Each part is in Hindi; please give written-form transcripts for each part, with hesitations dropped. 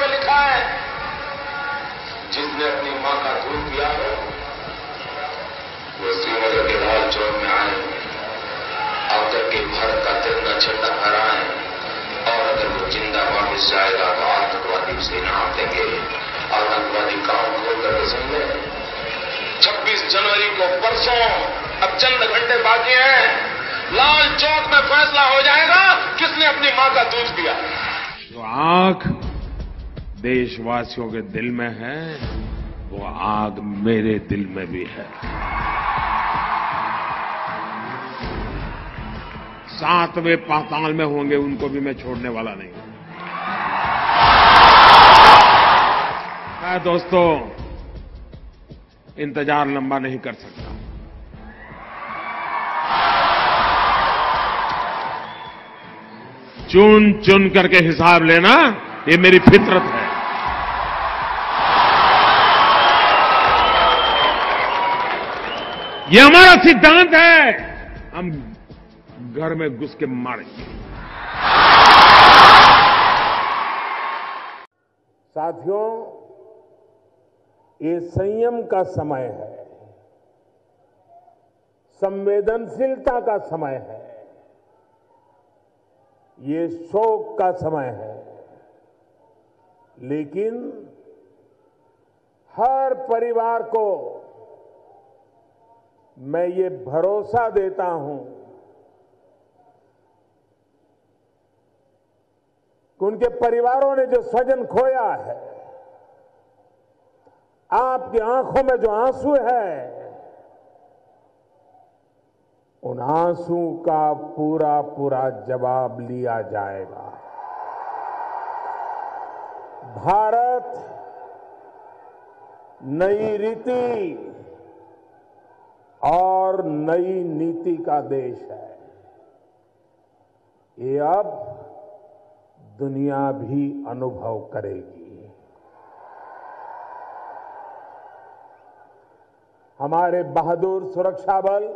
लिखा है, जिसने अपनी मां का दूध पिया हो वो श्रीनगर के लाल चौक में आए, आकर के भारत का तिरंगा झंडा फहराए, और अगर वो जिंदा वापस जाएगा तो आतंकवादी उसे इनाम देंगे। आतंकवादी काम खोल करके सुन ले, 26 जनवरी को परसों, अब चंद घंटे बाकी हैं, लाल चौक में फैसला हो जाएगा किसने अपनी मां का दूध पिया। जो आग देशवासियों के दिल में है वो आग मेरे दिल में भी है। 7वें पाताल में होंगे उनको भी मैं छोड़ने वाला नहीं हूं। मैं दोस्तों इंतजार लंबा नहीं कर सकता। चुन चुन करके हिसाब लेना ये मेरी फितरत है। ये हमारा सिद्धांत है। हम घर में घुस के मारेंगे। साथियों, ये संयम का समय है, संवेदनशीलता का समय है, ये शोक का समय है, लेकिन हर परिवार को मैं ये भरोसा देता हूं कि उनके परिवारों ने जो स्वजन खोया है, आपकी आंखों में जो आंसू है, उन आंसू का पूरा पूरा जवाब लिया जाएगा। भारत नई रीति और नई नीति का देश है। ये अब दुनिया भी अनुभव करेगी। हमारे बहादुर सुरक्षा बल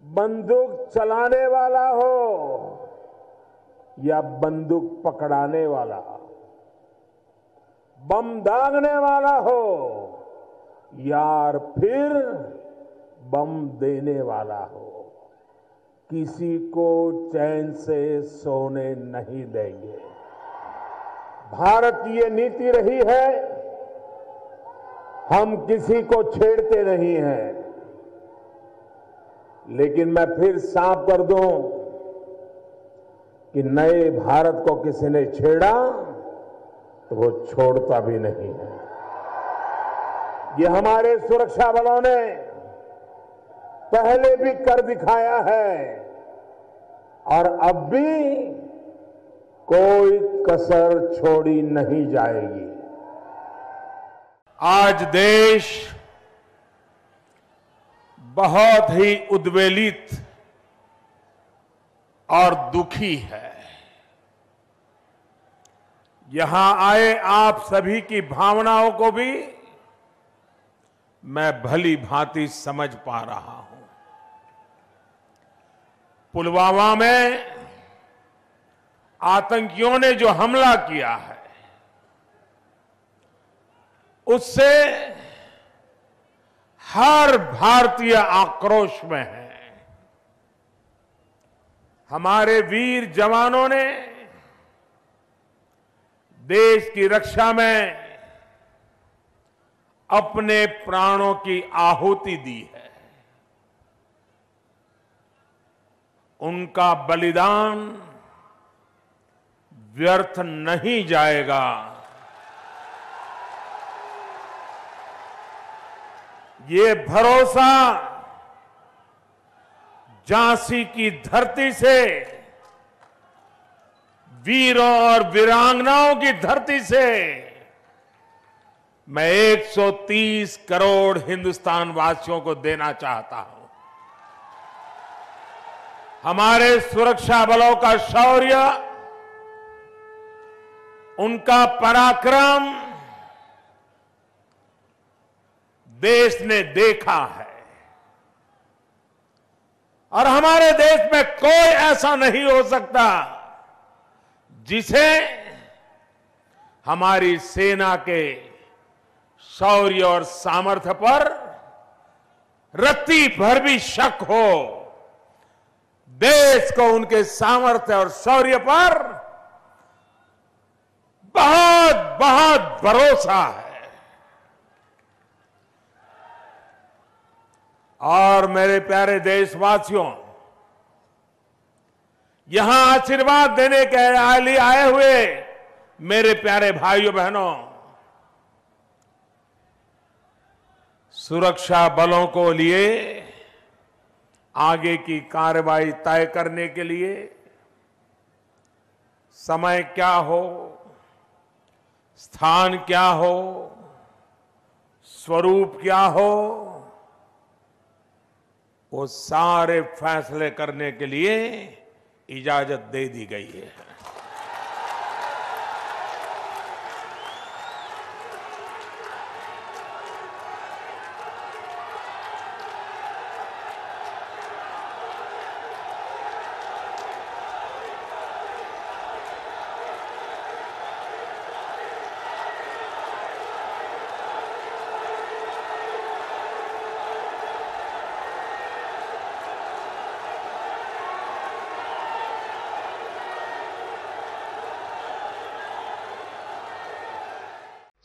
बंदूक चलाने वाला हो या बंदूक पकड़ाने वाला, बम दागने वाला हो या फिर बम देने वाला हो, किसी को चैन से सोने नहीं देंगे। भारत की ये नीति रही है, हम किसी को छेड़ते नहीं हैं। लेकिन मैं फिर साफ कर दूं कि नए भारत को किसी ने छेड़ा तो वो छोड़ता भी नहीं है। ये हमारे सुरक्षा बलों ने पहले भी कर दिखाया है और अब भी कोई कसर छोड़ी नहीं जाएगी। आज देश बहुत ही उद्वेलित और दुखी है। यहां आए आप सभी की भावनाओं को भी मैं भली भांति समझ पा रहा हूं। पुलवामा में आतंकियों ने जो हमला किया है उससे हर भारतीय आक्रोश में है। हमारे वीर जवानों ने देश की रक्षा में अपने प्राणों की आहुति दी है। उनका बलिदान व्यर्थ नहीं जाएगा। ये भरोसा झांसी की धरती से, वीरों और वीरांगनाओं की धरती से मैं 130 करोड़ हिंदुस्तान वासियों को देना चाहता हूं। हमारे सुरक्षा बलों का शौर्य, उनका पराक्रम देश ने देखा है और हमारे देश में कोई ऐसा नहीं हो सकता जिसे हमारी सेना के शौर्य और सामर्थ्य पर रत्ती भर भी शक हो, देश को उनके सामर्थ्य और शौर्य पर बहुत बहुत भरोसा है। और मेरे प्यारे देशवासियों, यहां आशीर्वाद देने के लिए आए हुए मेरे प्यारे भाइयों बहनों, सुरक्षा बलों को लिए आगे की कार्रवाई तय करने के लिए समय क्या हो, स्थान क्या हो, स्वरूप क्या हो, वो सारे फैसले करने के लिए इजाजत दे दी गई है।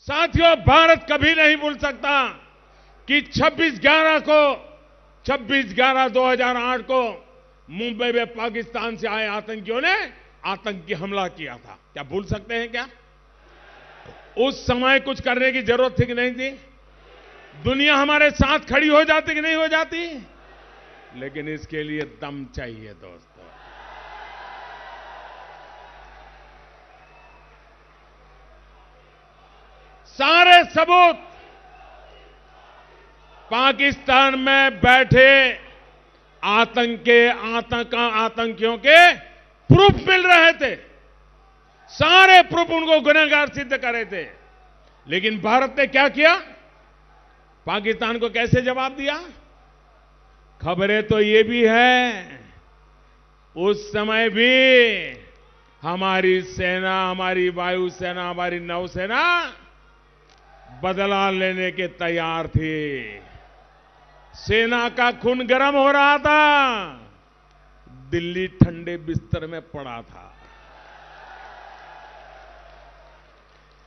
साथियों, भारत कभी नहीं भूल सकता कि 26/11/2008 को मुंबई में पाकिस्तान से आए आतंकियों ने आतंकी हमला किया था। क्या भूल सकते हैं क्या? उस समय कुछ करने की जरूरत थी कि नहीं थी? दुनिया हमारे साथ खड़ी हो जाती कि नहीं हो जाती? लेकिन इसके लिए दम चाहिए दोस्तों। सारे सबूत पाकिस्तान में बैठे आतंकियों के प्रूफ मिल रहे थे। सारे प्रूफ उनको गुनहगार सिद्ध कर रहे थे। लेकिन भारत ने क्या किया? पाकिस्तान को कैसे जवाब दिया? खबरें तो ये भी है, उस समय भी हमारी सेना, हमारी वायुसेना, हमारी नौसेना बदला लेने के तैयार थे। सेना का खून गर्म हो रहा था, दिल्ली ठंडे बिस्तर में पड़ा था।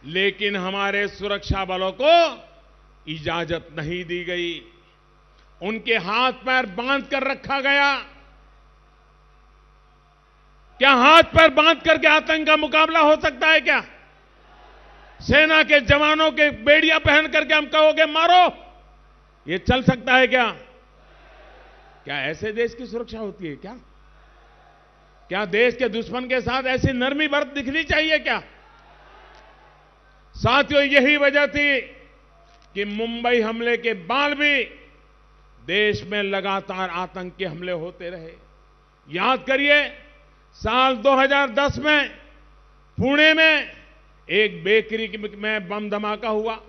लेकिन हमारे सुरक्षा बलों को इजाजत नहीं दी गई। उनके हाथ पैर बांध कर रखा गया। क्या हाथ पैर बांध करके आतंक का मुकाबला हो सकता है क्या? सेना के जवानों के बेड़ियां पहन करके हम कहोगे मारो, ये चल सकता है क्या? क्या ऐसे देश की सुरक्षा होती है क्या? क्या देश के दुश्मन के साथ ऐसी नरमी बरत दिखनी चाहिए क्या? साथियों, यही वजह थी कि मुंबई हमले के बाद भी देश में लगातार आतंक के हमले होते रहे। याद करिए, साल 2010 में पुणे में एक बेकरी में बम धमाका हुआ।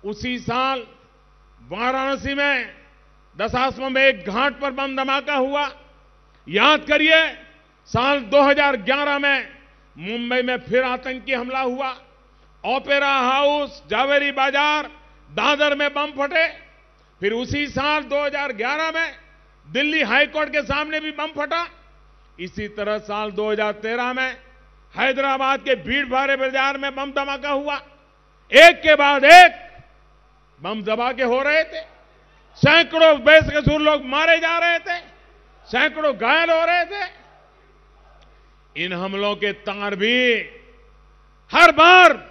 उसी साल वाराणसी में दशाश्वमेध में एक घाट पर बम धमाका हुआ। याद करिए, साल 2011 में मुंबई में फिर आतंकी हमला हुआ। ओपेरा हाउस, जावेरी बाजार, दादर में बम फटे। फिर उसी साल 2011 में दिल्ली हाईकोर्ट के सामने भी बम फटा। इसी तरह साल 2013 में हैदराबाद के भीड़ भाड़ बाजार में बम धमाका हुआ। एक के बाद एक बम धमाके हो रहे थे। सैकड़ों बेकसूर लोग मारे जा रहे थे, सैकड़ों घायल हो रहे थे। इन हमलों के तार भी हर बार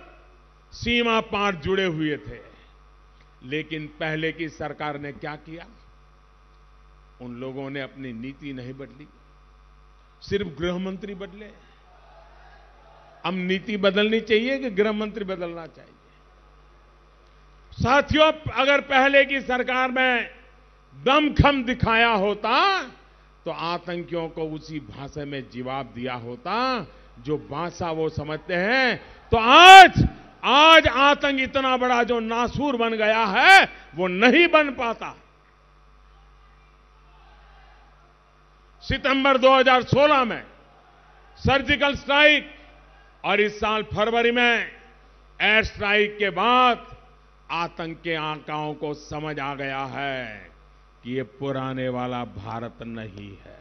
सीमा पार जुड़े हुए थे। लेकिन पहले की सरकार ने क्या किया? उन लोगों ने अपनी नीति नहीं बदली, सिर्फ गृह मंत्री बदले। अब नीति बदलनी चाहिए कि गृह मंत्री बदलना चाहिए? साथियों, अगर पहले की सरकार में दमखम दिखाया होता तो आतंकियों को उसी भाषा में जवाब दिया होता जो भाषा वो समझते हैं। तो आज आतंक इतना बड़ा जो नासूर बन गया है वो नहीं बन पाता। सितंबर 2016 में सर्जिकल स्ट्राइक और इस साल फरवरी में एयर स्ट्राइक के बाद आतंक के आकाओं को समझ आ गया है कि ये पुराने वाला भारत नहीं है।